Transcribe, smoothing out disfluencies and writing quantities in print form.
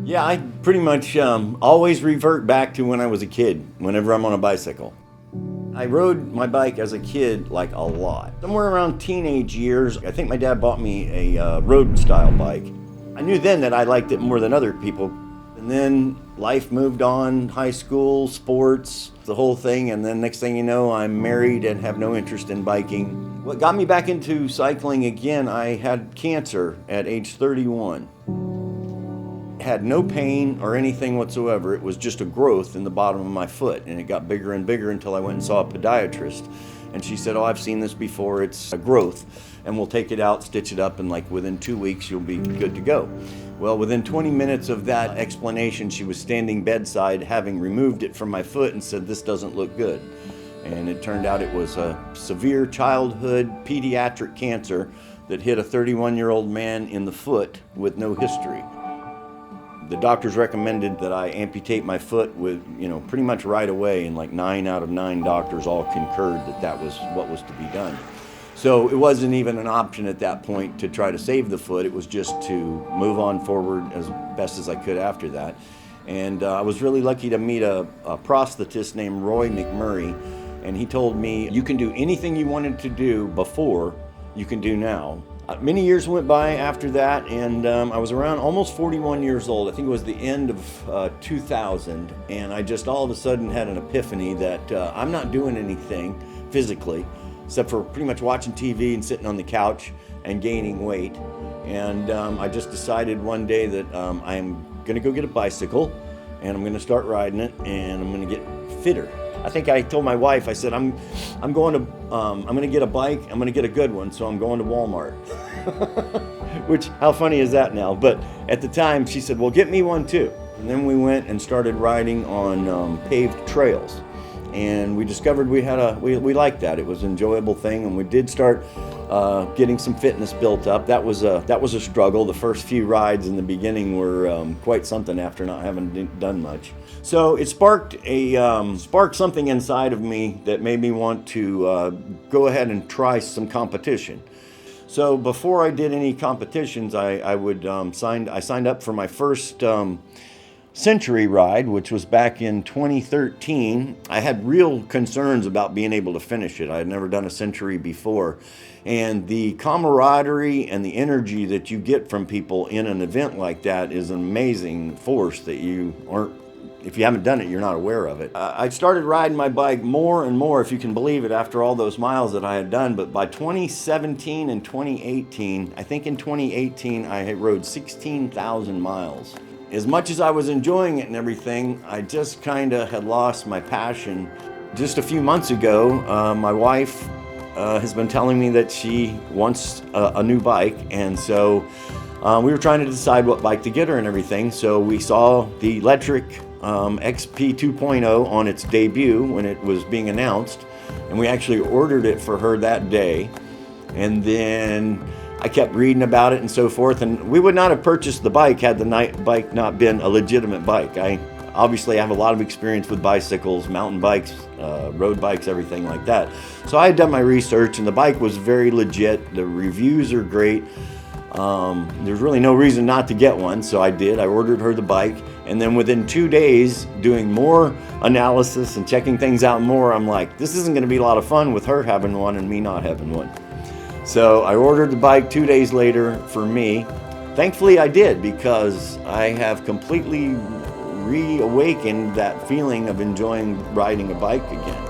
Yeah, I pretty much always revert back to when I was a kid, whenever I'm on a bicycle. I rode my bike as a kid like a lot. Somewhere around teenage years, I think my dad bought me a road style bike. I knew then that I liked it more than other people. And then life moved on, high school, sports, the whole thing. And then next thing you know, I'm married and have no interest in biking. What got me back into cycling again, I had cancer at age 31. Had no pain or anything whatsoever. It was just a growth in the bottom of my foot, and it got bigger and bigger until I went and saw a podiatrist. And she said, "Oh, I've seen this before. It's a growth, and we'll take it out, stitch it up, and like within 2 weeks you'll be good to go." Well, within 20 minutes of that explanation, she was standing bedside having removed it from my foot and said, "This doesn't look good." And it turned out it was a severe childhood pediatric cancer that hit a 31-year-old man in the foot with no history. The doctors recommended that I amputate my foot with, pretty much right away, and like 9 out of 9 doctors all concurred that that was what was to be done. So it wasn't even an option at that point to try to save the foot. It was just to move on forward as best as I could after that. And I was really lucky to meet a prosthetist named Roy McMurray, and he told me, "You can do anything you wanted to do before, you can do now." Many years went by after that, and I was around almost 41 years old. I think it was the end of 2000, and I just all of a sudden had an epiphany that I'm not doing anything physically except for pretty much watching TV and sitting on the couch and gaining weight. And I just decided one day that I'm going to go get a bicycle, and I'm going to start riding it, and I'm going to get fitter. I think I told my wife, I said, I'm going to get a bike. I'm going to get a good one, so I'm going to Walmart. Which, how funny is that now? But at the time, she said, "Well, get me one too." And then we went and started riding on paved trails, and we discovered we liked that. It was an enjoyable thing, and we did start getting some fitness built up. That was a struggle. The first few rides in the beginning were quite something after not having done much. So it sparked something inside of me that made me want to go ahead and try some competition. So before I did any competitions, I signed up for my first Century ride, which was back in 2013. I had real concerns about being able to finish it. I had never done a Century before. And the camaraderie and the energy that you get from people in an event like that is an amazing force that if you haven't done it, you're not aware of it. I started riding my bike more and more, if you can believe it, after all those miles that I had done. But by 2017 and 2018, I think in 2018, I had rode 16,000 miles. As much as I was enjoying it and everything, I just kind of had lost my passion. Just a few months ago, my wife has been telling me that she wants a new bike, and so we were trying to decide what bike to get her and everything. So we saw the Lectric XP 2.0 on its debut when it was being announced, and we actually ordered it for her that day. And then I kept reading about it and so forth, and we would not have purchased the bike had the bike not been a legitimate bike. I obviously have a lot of experience with bicycles, mountain bikes, road bikes, everything like that. So I had done my research, and the bike was very legit. The reviews are great. There's really no reason not to get one, so I did. I ordered her the bike, and then within 2 days, doing more analysis and checking things out more, I'm like, this isn't going to be a lot of fun with her having one and me not having one. So I ordered the bike 2 days later for me. Thankfully I did, because I have completely reawakened that feeling of enjoying riding a bike again.